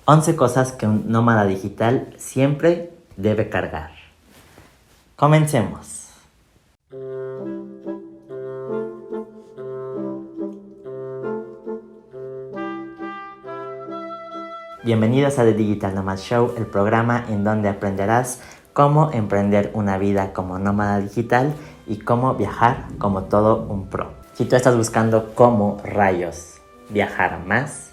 11 cosas que un nómada digital siempre debe cargar. Comencemos. Bienvenidos a The Digital Nomad Show, el programa en donde aprenderás cómo emprender una vida como nómada digital y cómo viajar como todo un pro. Si tú estás buscando cómo rayos viajar más,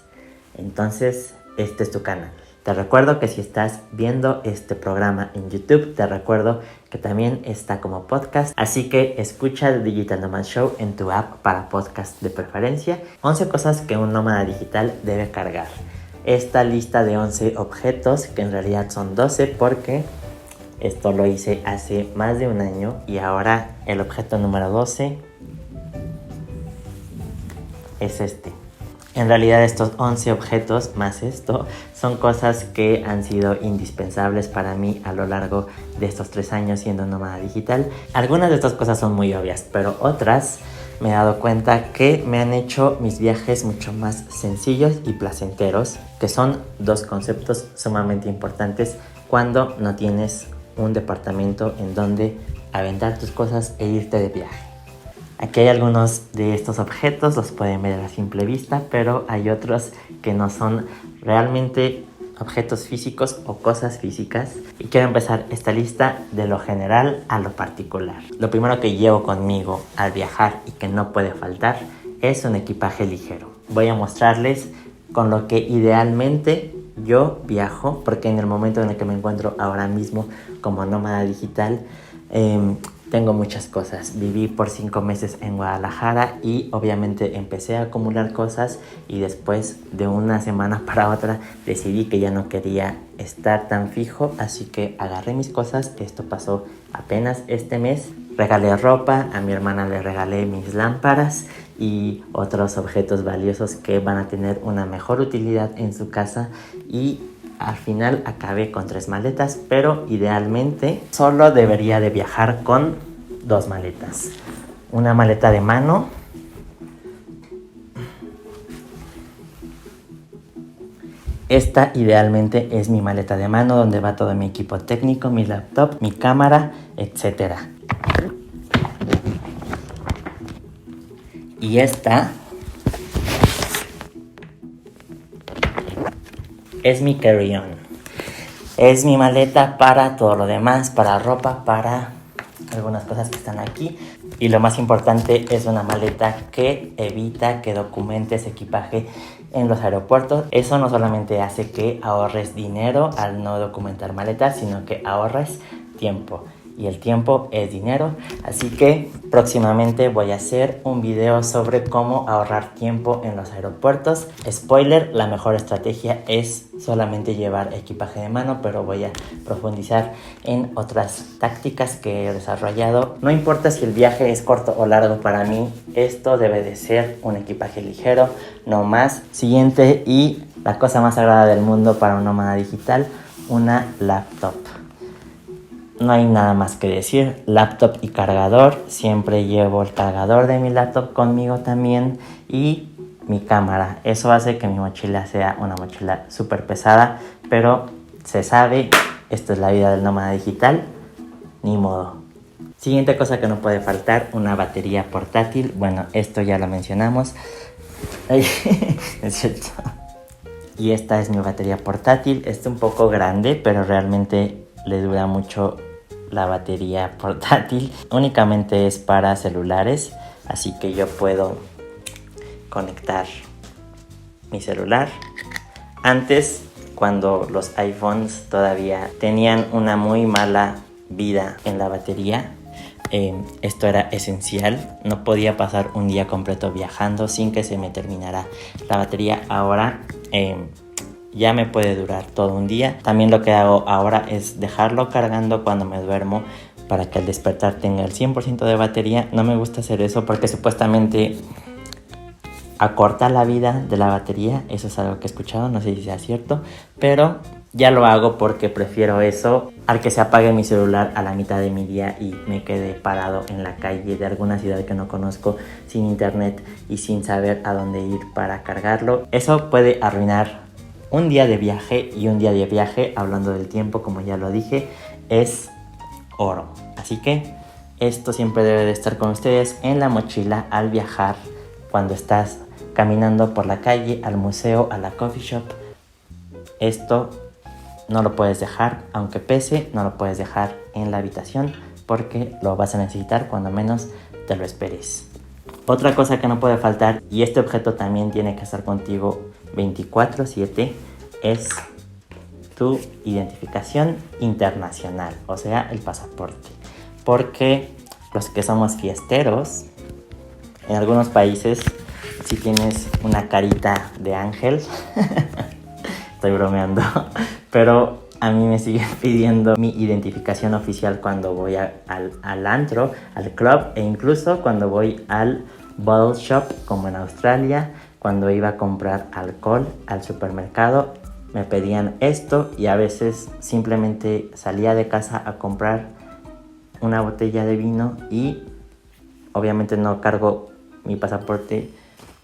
entonces este es tu canal. Te recuerdo que si estás viendo este programa en YouTube, te recuerdo que también está como podcast. Así que escucha The Digital Nomad Show en tu app para podcast de preferencia. 11 cosas que un nómada digital debe cargar. Esta lista de 11 objetos, que en realidad son 12 porque esto lo hice hace más de un año y ahora el objeto número 12 es este. En realidad estos 11 objetos más esto son cosas que han sido indispensables para mí a lo largo de estos 3 años siendo nómada digital. Algunas de estas cosas son muy obvias, pero otras me he dado cuenta que me han hecho mis viajes mucho más sencillos y placenteros, que son dos conceptos sumamente importantes cuando no tienes un departamento en donde aventar tus cosas e irte de viaje. Aquí hay algunos de estos objetos, los pueden ver a simple vista, pero hay otros que no son realmente objetos físicos o cosas físicas. Y quiero empezar esta lista de lo general a lo particular. Lo primero que llevo conmigo al viajar y que no puede faltar es un equipaje ligero. Voy a mostrarles con lo que idealmente yo viajo, porque en el momento en el que me encuentro ahora mismo como nómada digital, tengo muchas cosas. Viví por 5 meses en Guadalajara y obviamente empecé a acumular cosas y después de una semana para otra decidí que ya no quería estar tan fijo, así que agarré mis cosas. Esto pasó apenas este mes. Regalé ropa, a mi hermana le regalé mis lámparas y otros objetos valiosos que van a tener una mejor utilidad en su casa, y al final acabé con 3 maletas, pero idealmente solo debería de viajar con 2 maletas. Una maleta de mano, esta idealmente es mi maleta de mano donde va todo mi equipo técnico, mi laptop, mi cámara, etc. Y esta es mi carry-on. Es mi maleta para todo lo demás, para ropa, para algunas cosas que están aquí. Y lo más importante, es una maleta que evita que documentes equipaje en los aeropuertos. Eso no solamente hace que ahorres dinero al no documentar maletas, sino que ahorres tiempo. Y el tiempo es dinero, así que próximamente voy a hacer un video sobre cómo ahorrar tiempo en los aeropuertos. Spoiler, la mejor estrategia es solamente llevar equipaje de mano, pero voy a profundizar en otras tácticas que he desarrollado. No importa si el viaje es corto o largo, para mí esto debe de ser un equipaje ligero, no más. Siguiente, y la cosa más sagrada del mundo para un nómada digital, una laptop. No hay nada más que decir, laptop y cargador. Siempre llevo el cargador de mi laptop conmigo también, y mi cámara. Eso hace que mi mochila sea una mochila súper pesada, pero se sabe, esto es la vida del nómada digital, ni modo. Siguiente cosa que no puede faltar, una batería portátil. Bueno, esto ya lo mencionamos. Es cierto. Y esta es mi batería portátil. Está un poco grande, pero realmente le dura mucho la batería portátil. Únicamente es para celulares, así que yo puedo conectar mi celular. Antes, cuando los iPhones todavía tenían una muy mala vida en la batería, esto era esencial. No podía pasar un día completo viajando sin que se me terminara la batería. Ahora ya me puede durar todo un día. También lo que hago ahora es dejarlo cargando cuando me duermo para que al despertar tenga el 100% de batería. No me gusta hacer eso porque supuestamente acorta la vida de la batería. Eso es algo que he escuchado, no sé si sea cierto, pero ya lo hago porque prefiero eso al que se apague mi celular a la mitad de mi día y me quede parado en la calle de alguna ciudad que no conozco, sin internet y sin saber a dónde ir para cargarlo. Eso puede arruinar un día de viaje, y un día de viaje, hablando del tiempo, como ya lo dije, es oro. Así que esto siempre debe de estar con ustedes en la mochila al viajar, cuando estás caminando por la calle, al museo, a la coffee shop. Esto no lo puedes dejar, aunque pese, no lo puedes dejar en la habitación porque lo vas a necesitar cuando menos te lo esperes. Otra cosa que no puede faltar, y este objeto también tiene que estar contigo 24/7, es tu identificación internacional, o sea, el pasaporte. Porque los que somos fiesteros, en algunos países, si tienes una carita de ángel, estoy bromeando, pero a mí me siguen pidiendo mi identificación oficial cuando voy al antro, al club, e incluso cuando voy al bottle shop, como en Australia, cuando iba a comprar alcohol al supermercado, me pedían esto, y a veces simplemente salía de casa a comprar una botella de vino y obviamente no cargo mi pasaporte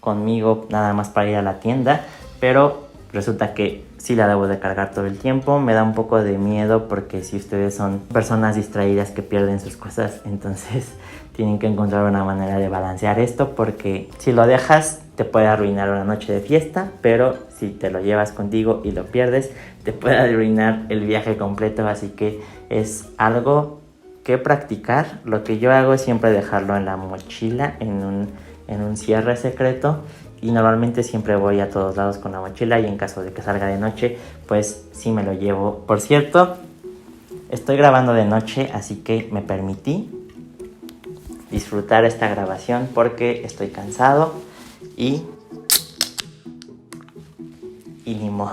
conmigo nada más para ir a la tienda, pero resulta que sí la debo de cargar todo el tiempo. Me da un poco de miedo porque si ustedes son personas distraídas que pierden sus cosas, entonces tienen que encontrar una manera de balancear esto, porque si lo dejas te puede arruinar una noche de fiesta, pero si te lo llevas contigo y lo pierdes, te puede arruinar el viaje completo. Así que es algo que practicar. Lo que yo hago es siempre dejarlo en la mochila, en un cierre secreto, y normalmente siempre voy a todos lados con la mochila, y en caso de que salga de noche, pues sí me lo llevo. Por cierto, estoy grabando de noche, así que me permití disfrutar esta grabación porque estoy cansado y ni modo.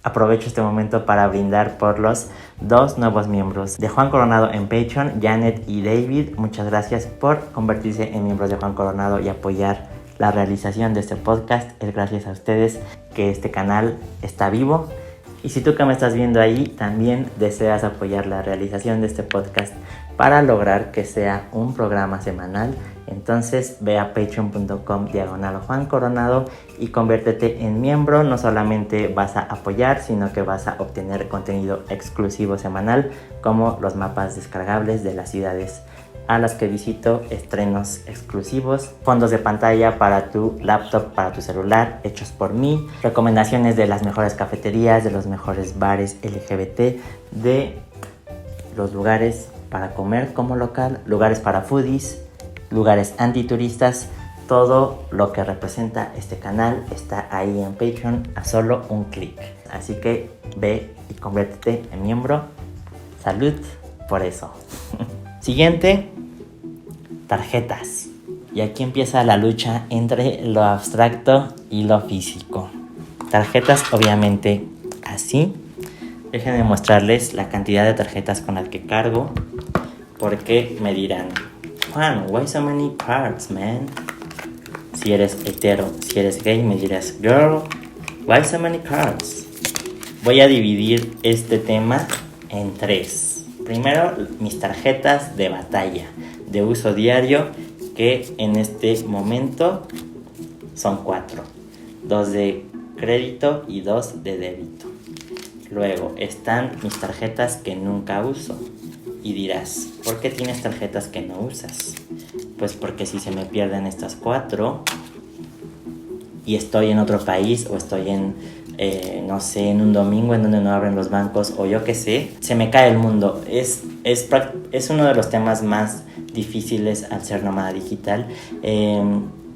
Aprovecho este momento para brindar por los 2 nuevos miembros de Juan Coronado en Patreon, Janet y David. Muchas gracias por convertirse en miembros de Juan Coronado y apoyar la realización de este podcast. Es gracias a ustedes que este canal está vivo. Y si tú que me estás viendo ahí también deseas apoyar la realización de este podcast para lograr que sea un programa semanal, entonces ve a patreon.com/Juan Coronado y conviértete en miembro. No solamente vas a apoyar, sino que vas a obtener contenido exclusivo semanal, como los mapas descargables de las ciudades a las que visito, estrenos exclusivos, fondos de pantalla para tu laptop, para tu celular, hechos por mí, recomendaciones de las mejores cafeterías, de los mejores bares LGBT, de los lugares para comer como local, lugares para foodies, lugares antituristas. Todo lo que representa este canal está ahí en Patreon a solo un clic. Así que ve y conviértete en miembro. Salud por eso. Siguiente, tarjetas. Y aquí empieza la lucha entre lo abstracto y lo físico. Tarjetas, obviamente, así. Déjenme mostrarles la cantidad de tarjetas con las que cargo, porque me dirán, Juan, why so many cards, man? Si eres hetero, si eres gay, me dirás, girl, why so many cards? Voy a dividir este tema en 3. Primero, mis tarjetas de batalla, de uso diario, que en este momento son 4. 2 de crédito y 2 de débito. Luego están mis tarjetas que nunca uso. Y dirás, ¿por qué tienes tarjetas que no usas? Pues porque si se me pierden estas 4 y estoy en otro país, o estoy en, no sé, en un domingo en donde no abren los bancos, o yo qué sé, se me cae el mundo. Es uno de los temas más difíciles al ser nómada digital.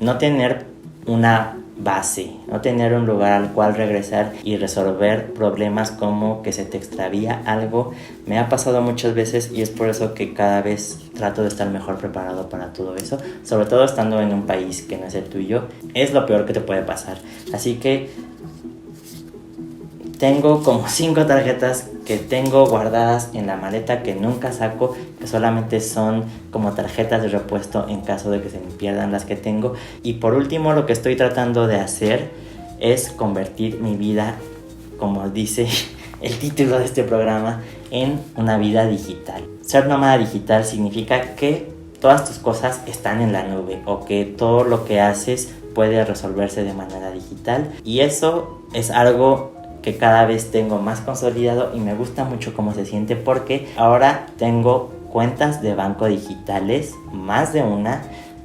No tener una base, no tener un lugar al cual regresar y resolver problemas como que se te extravía algo. Me ha pasado muchas veces, y es por eso que cada vez trato de estar mejor preparado para todo eso, sobre todo estando en un país que no es el tuyo. Es lo peor que te puede pasar. Así que tengo como 5 tarjetas que tengo guardadas en la maleta que nunca saco, que solamente son como tarjetas de repuesto en caso de que se me pierdan las que tengo. Y por último, lo que estoy tratando de hacer es convertir mi vida, como dice el título de este programa, en una vida digital. Ser nómada digital significa que todas tus cosas están en la nube, o que todo lo que haces puede resolverse de manera digital, y eso es algo que cada vez tengo más consolidado y me gusta mucho cómo se siente, porque ahora tengo cuentas de banco digitales, más de una.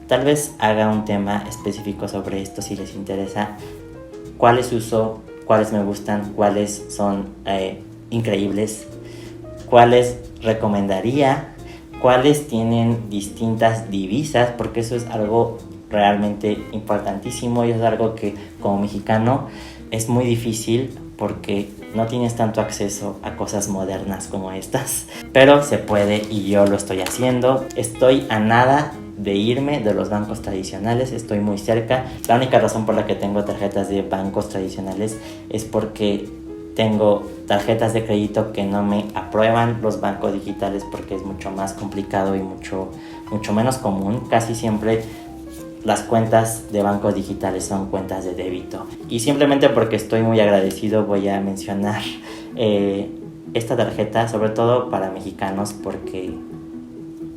Tal vez haga un tema específico sobre esto si les interesa, cuáles uso, cuáles me gustan, cuáles son increíbles, cuáles recomendaría, cuáles tienen distintas divisas, porque eso es algo realmente importantísimo y es algo que como mexicano es muy difícil porque no tienes tanto acceso a cosas modernas como estas, pero se puede y yo lo estoy haciendo. Estoy a nada de irme de los bancos tradicionales, estoy muy cerca. La única razón por la que tengo tarjetas de bancos tradicionales es porque tengo tarjetas de crédito que no me aprueban los bancos digitales porque es mucho más complicado y mucho menos común. Casi siempre las cuentas de bancos digitales son cuentas de débito. Y simplemente porque estoy muy agradecido voy a mencionar esta tarjeta, sobre todo para mexicanos, porque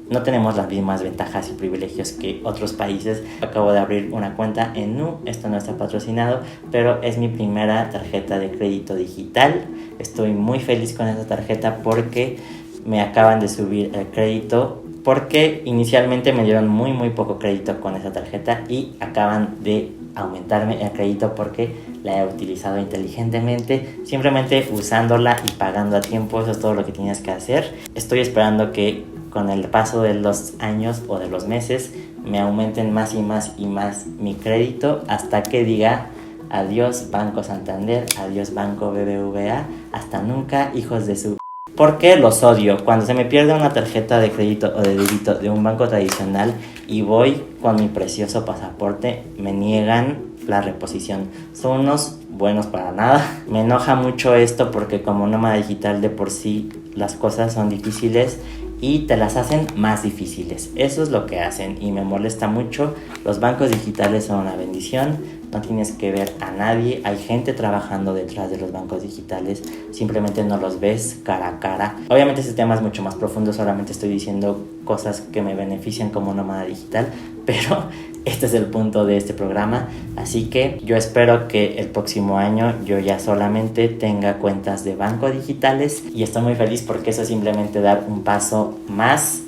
no tenemos las mismas ventajas y privilegios que otros países. Acabo de abrir una cuenta en Nu, esto no está patrocinado, pero es mi primera tarjeta de crédito digital. Estoy muy feliz con esta tarjeta porque me acaban de subir el crédito, porque inicialmente me dieron muy poco crédito con esa tarjeta y acaban de aumentarme el crédito porque la he utilizado inteligentemente, simplemente usándola y pagando a tiempo. Eso es todo lo que tienes que hacer. Estoy esperando que con el paso de los años o de los meses me aumenten más y más mi crédito hasta que diga adiós Banco Santander, adiós Banco BBVA, hasta nunca, hijos de su... Porque los odio. Cuando se me pierde una tarjeta de crédito o de débito de un banco tradicional y voy con mi precioso pasaporte, me niegan la reposición. Son unos buenos para nada. Me enoja mucho esto porque como nómada digital de por sí las cosas son difíciles y te las hacen más difíciles. Eso es lo que hacen y me molesta mucho. Los bancos digitales son una bendición. No tienes que ver a nadie, hay gente trabajando detrás de los bancos digitales, simplemente no los ves cara a cara. Obviamente este tema es mucho más profundo, solamente estoy diciendo cosas que me benefician como nómada digital, pero este es el punto de este programa, así que yo espero que el próximo año yo ya solamente tenga cuentas de banco digitales y estoy muy feliz porque eso es simplemente dar un paso más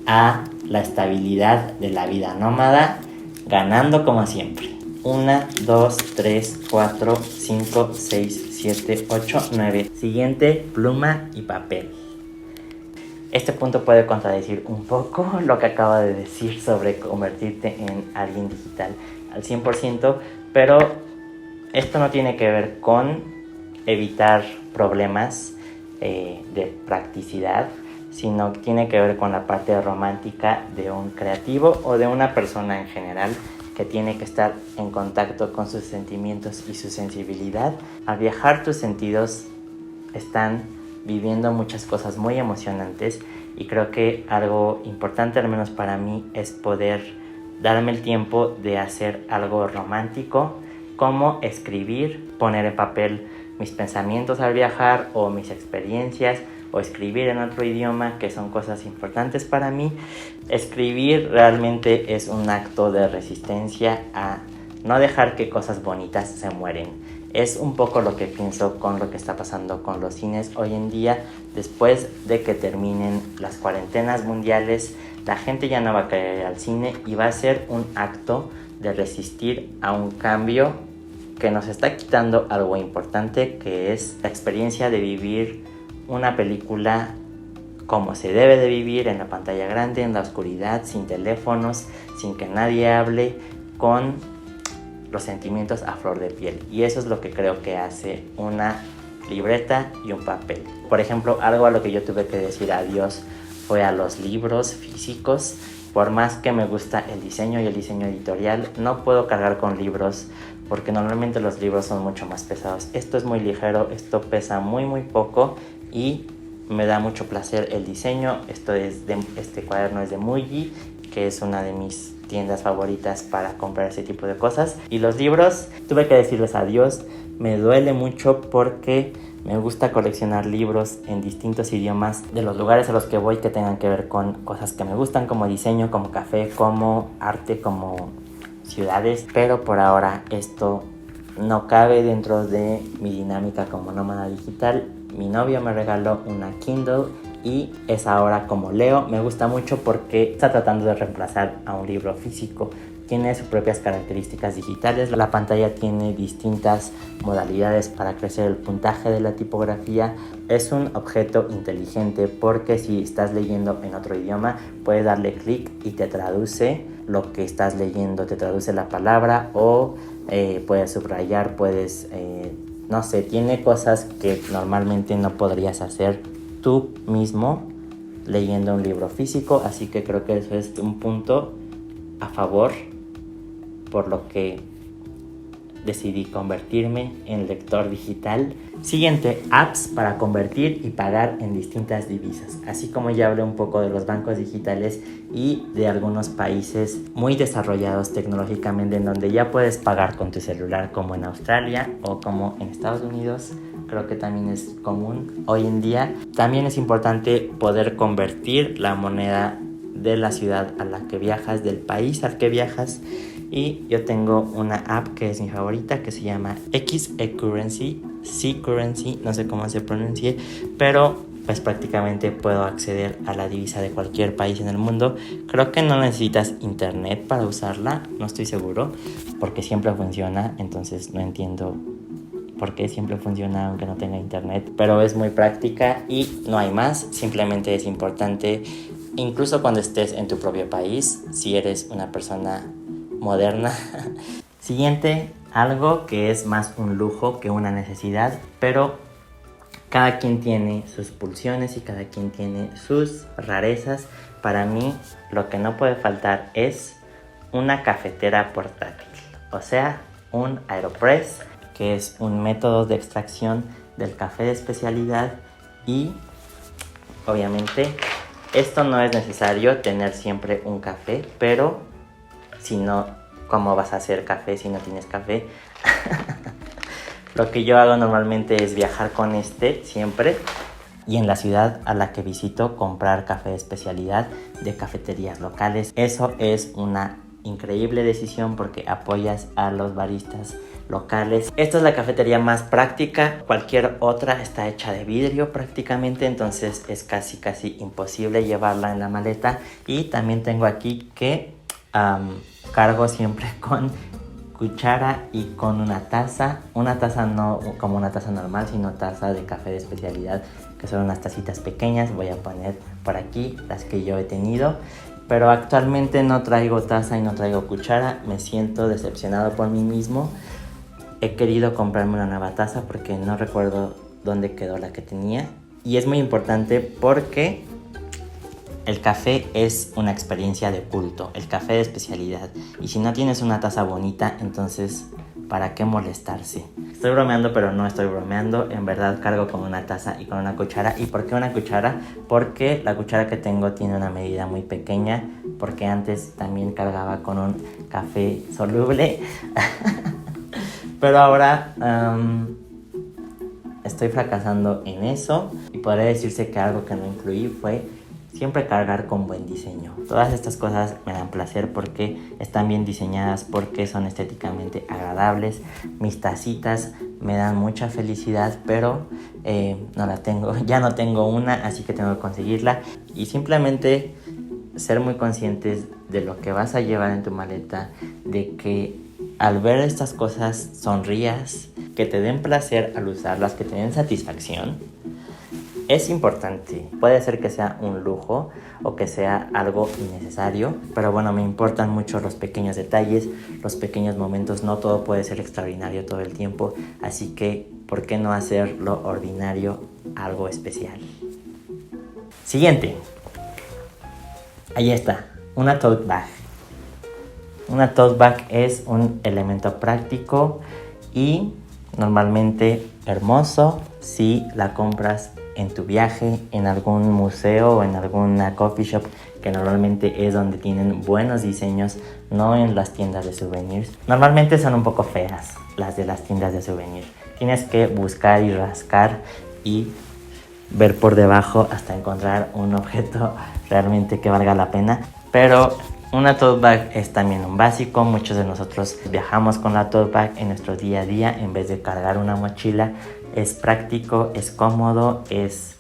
a la estabilidad de la vida nómada, ganando como siempre. 1, 2, 3, 4, 5, 6, 7, 8, 9. Siguiente, pluma y papel. Este punto puede contradecir un poco lo que acabo de decir sobre convertirte en alguien digital al 100%, pero esto no tiene que ver con evitar problemas de practicidad, sino que tiene que ver con la parte romántica de un creativo o de una persona en general que tiene que estar en contacto con sus sentimientos y su sensibilidad. Al viajar, tus sentidos están viviendo muchas cosas muy emocionantes y creo que algo importante, al menos para mí, es poder darme el tiempo de hacer algo romántico, como escribir, poner en papel mis pensamientos al viajar o mis experiencias, o escribir en otro idioma, que son cosas importantes para mí. Escribir realmente es un acto de resistencia a no dejar que cosas bonitas se mueren. Es un poco lo que pienso con lo que está pasando con los cines hoy en día. Después de que terminen las cuarentenas mundiales, la gente ya no va a querer ir al cine y va a ser un acto de resistir a un cambio que nos está quitando algo importante, que es la experiencia de vivir una película como se debe de vivir, en la pantalla grande, en la oscuridad, sin teléfonos, sin que nadie hable, con los sentimientos a flor de piel. Y eso es lo que creo que hace una libreta y un papel. Por ejemplo, algo a lo que yo tuve que decir adiós fue a los libros físicos. Por más que me gusta el diseño y el diseño editorial, no puedo cargar con libros porque normalmente los libros son mucho más pesados. Esto es muy ligero, esto pesa muy poco y me da mucho placer el diseño. Este cuaderno es de Muji, que es una de mis tiendas favoritas para comprar ese tipo de cosas. Y los libros, tuve que decirles adiós. Me duele mucho porque me gusta coleccionar libros en distintos idiomas de los lugares a los que voy que tengan que ver con cosas que me gustan, como diseño, como café, como arte, como ciudades, pero por ahora esto no cabe dentro de mi dinámica como nómada digital. Mi novio me regaló una Kindle y es ahora como leo. Me gusta mucho porque está tratando de reemplazar a un libro físico. Tiene sus propias características digitales. La pantalla tiene distintas modalidades para crecer el puntaje de la tipografía. Es un objeto inteligente porque si estás leyendo en otro idioma, puedes darle clic y te traduce lo que estás leyendo, te traduce la palabra o puedes subrayar, puedes, no sé, tiene cosas que normalmente no podrías hacer tú mismo leyendo un libro físico, así que creo que eso es un punto a favor, por lo que decidí convertirme en lector digital. Siguiente, apps para convertir y pagar en distintas divisas. Así como ya hablé un poco de los bancos digitales y de algunos países muy desarrollados tecnológicamente en donde ya puedes pagar con tu celular, como en Australia o como en Estados Unidos, creo que también es común hoy en día. También es importante poder convertir la moneda de la ciudad a la que viajas, del país al que viajas. Y yo tengo una app que es mi favorita, que se llama XeCurrency, C-Currency, no sé cómo se pronuncie, pero pues prácticamente puedo acceder a la divisa de cualquier país en el mundo. Creo que no necesitas internet para usarla, no estoy seguro, porque siempre funciona, entonces no entiendo por qué siempre funciona aunque no tenga internet, pero es muy práctica y no hay más. Simplemente es importante, incluso cuando estés en tu propio país, si eres una persona moderna. Siguiente, algo que es más un lujo que una necesidad, pero cada quien tiene sus pulsiones y cada quien tiene sus rarezas. Para mí, lo que no puede faltar es una cafetera portátil, o sea, un AeroPress, que es un método de extracción del café de especialidad. Y obviamente esto no es necesario tener siempre un café, pero si no, ¿cómo vas a hacer café si no tienes café? Lo que yo hago normalmente es viajar con este siempre y en la ciudad a la que visito comprar café de especialidad de cafeterías locales. Eso es una increíble decisión porque apoyas a los baristas locales. Esta es la cafetería más práctica, cualquier otra está hecha de vidrio prácticamente, entonces es casi imposible llevarla en la maleta. Y también tengo aquí que cargo siempre con cuchara y con una taza no como una taza normal, sino taza de café de especialidad, que son unas tacitas pequeñas. Voy a poner por aquí las que yo he tenido, pero actualmente no traigo taza y no traigo cuchara. Me siento decepcionado por mí mismo. He querido comprarme una nueva taza porque no recuerdo dónde quedó la que tenía, y es muy importante porque el café es una experiencia de culto, el café de especialidad. Y si no tienes una taza bonita, entonces ¿para qué molestarse? Estoy bromeando, pero no estoy bromeando. En verdad cargo con una taza y con una cuchara. ¿Y por qué una cuchara? Porque la cuchara que tengo tiene una medida muy pequeña. Porque antes también cargaba con un café soluble. Pero ahora estoy fracasando en eso. Y podría decirse que algo que no incluí fue siempre cargar con buen diseño. Todas estas cosas me dan placer porque están bien diseñadas, porque son estéticamente agradables. Mis tacitas me dan mucha felicidad, pero no la tengo. Ya no tengo una, así que tengo que conseguirla. Y simplemente ser muy conscientes de lo que vas a llevar en tu maleta, de que al ver estas cosas sonrías, que te den placer al usarlas, que te den satisfacción. Es importante. Puede ser que sea un lujo o que sea algo innecesario, pero bueno, me importan mucho los pequeños detalles, los pequeños momentos. No todo puede ser extraordinario todo el tiempo, así que ¿por qué no hacer lo ordinario algo especial? Siguiente. Ahí está, una tote bag. Una tote bag es un elemento práctico y normalmente hermoso si la compras en tu viaje, en algún museo o en alguna coffee shop, que normalmente es donde tienen buenos diseños, no en las tiendas de souvenirs. Normalmente son un poco feas las de las tiendas de souvenirs. Tienes que buscar y rascar y ver por debajo hasta encontrar un objeto realmente que valga la pena. Pero Una tote bag es también un básico. Muchos de nosotros viajamos con la tote bag en nuestro día a día en vez de cargar una mochila. Es práctico, es cómodo, es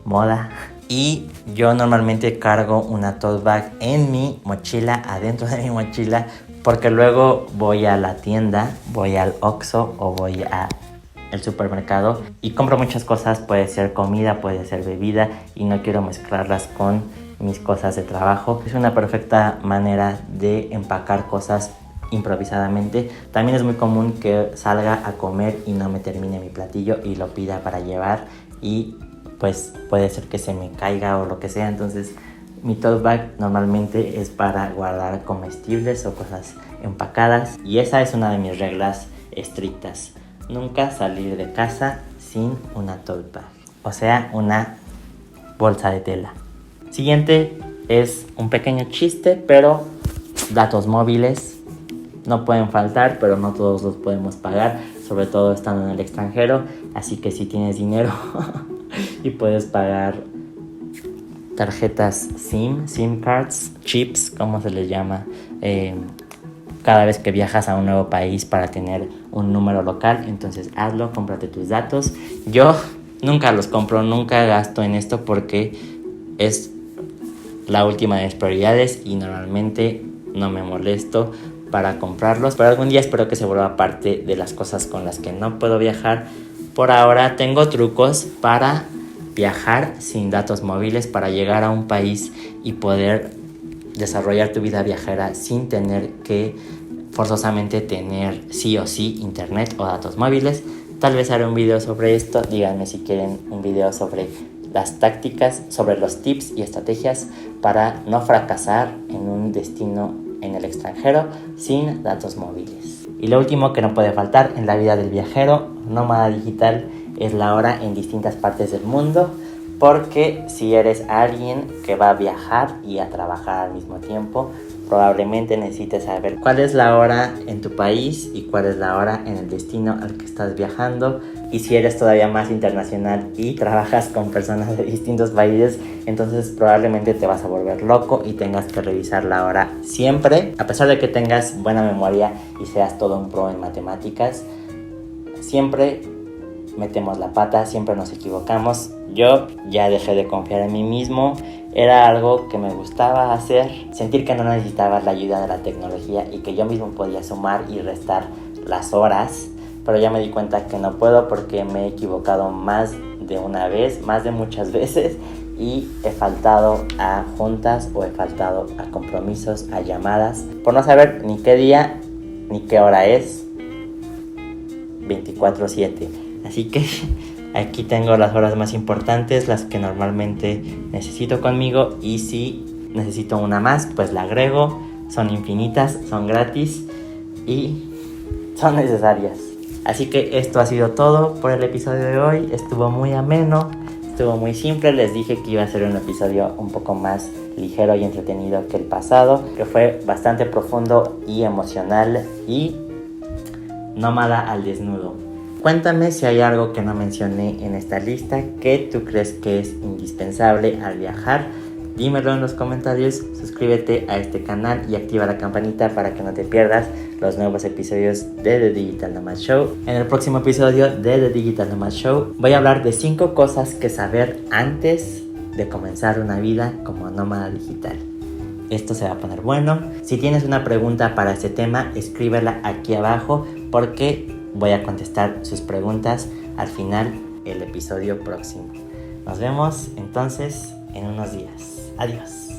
moda. Y yo normalmente cargo una tote bag en mi mochila, adentro de mi mochila, porque luego voy a la tienda, voy al Oxxo o voy al supermercado y compro muchas cosas. Puede ser comida, puede ser bebida, y no quiero mezclarlas con mis cosas de trabajo. Es una perfecta manera de empacar cosas improvisadamente. También es muy común que salga a comer y no me termine mi platillo y lo pida para llevar, y pues puede ser que se me caiga o lo que sea. Entonces mi tote bag normalmente es para guardar comestibles o cosas empacadas, y esa es una de mis reglas estrictas: nunca salir de casa sin una tote bag, o sea, una bolsa de tela. Siguiente es un pequeño chiste, pero datos móviles no pueden faltar, pero no todos los podemos pagar, sobre todo estando en el extranjero. Así que si tienes dinero y puedes pagar tarjetas SIM cards, chips, como se les llama, cada vez que viajas a un nuevo país para tener un número local, entonces hazlo, cómprate tus datos. Yo nunca los compro, nunca gasto en esto porque es la última de mis prioridades y normalmente no me molesto para comprarlos, pero algún día espero que se vuelva parte de las cosas con las que no puedo viajar. Por ahora tengo trucos para viajar sin datos móviles, para llegar a un país y poder desarrollar tu vida viajera sin tener que forzosamente tener sí o sí internet o datos móviles. Tal vez haré un video sobre esto. Díganme si quieren un video sobre las tácticas, sobre los tips y estrategias para no fracasar en un destino en el extranjero sin datos móviles. Y lo último que no puede faltar en la vida del viajero nómada digital es la hora en distintas partes del mundo, porque si eres alguien que va a viajar y a trabajar al mismo tiempo, probablemente necesites saber cuál es la hora en tu país y cuál es la hora en el destino al que estás viajando. Y si eres todavía más internacional y trabajas con personas de distintos países, entonces probablemente te vas a volver loco y tengas que revisar la hora siempre. A pesar de que tengas buena memoria y seas todo un pro en matemáticas, siempre metemos la pata, siempre nos equivocamos. Yo ya dejé de confiar en mí mismo. Era algo que me gustaba hacer, sentir que no necesitaba la ayuda de la tecnología y que yo mismo podía sumar y restar las horas. Pero ya me di cuenta que no puedo, porque me he equivocado más de una vez, más de muchas veces, y he faltado a juntas o he faltado a compromisos, a llamadas, por no saber ni qué día ni qué hora es 24/7. Así que aquí tengo las horas más importantes, las que normalmente necesito conmigo, y si necesito una más, pues la agrego. Son infinitas, son gratis y son necesarias. Así que esto ha sido todo por el episodio de hoy. Estuvo muy ameno, estuvo muy simple. Les dije que iba a ser un episodio un poco más ligero y entretenido que el pasado, que fue bastante profundo y emocional y nómada al desnudo. Cuéntame si hay algo que no mencioné en esta lista que tú crees que es indispensable al viajar. Dímelo en los comentarios, suscríbete a este canal y activa la campanita para que no te pierdas los nuevos episodios de The Digital Nomad Show. En el próximo episodio de The Digital Nomad Show voy a hablar de 5 cosas que saber antes de comenzar una vida como nómada digital. Esto se va a poner bueno. Si tienes una pregunta para este tema, escríbela aquí abajo, porque voy a contestar sus preguntas al final del episodio próximo. Nos vemos entonces en unos días. Adiós.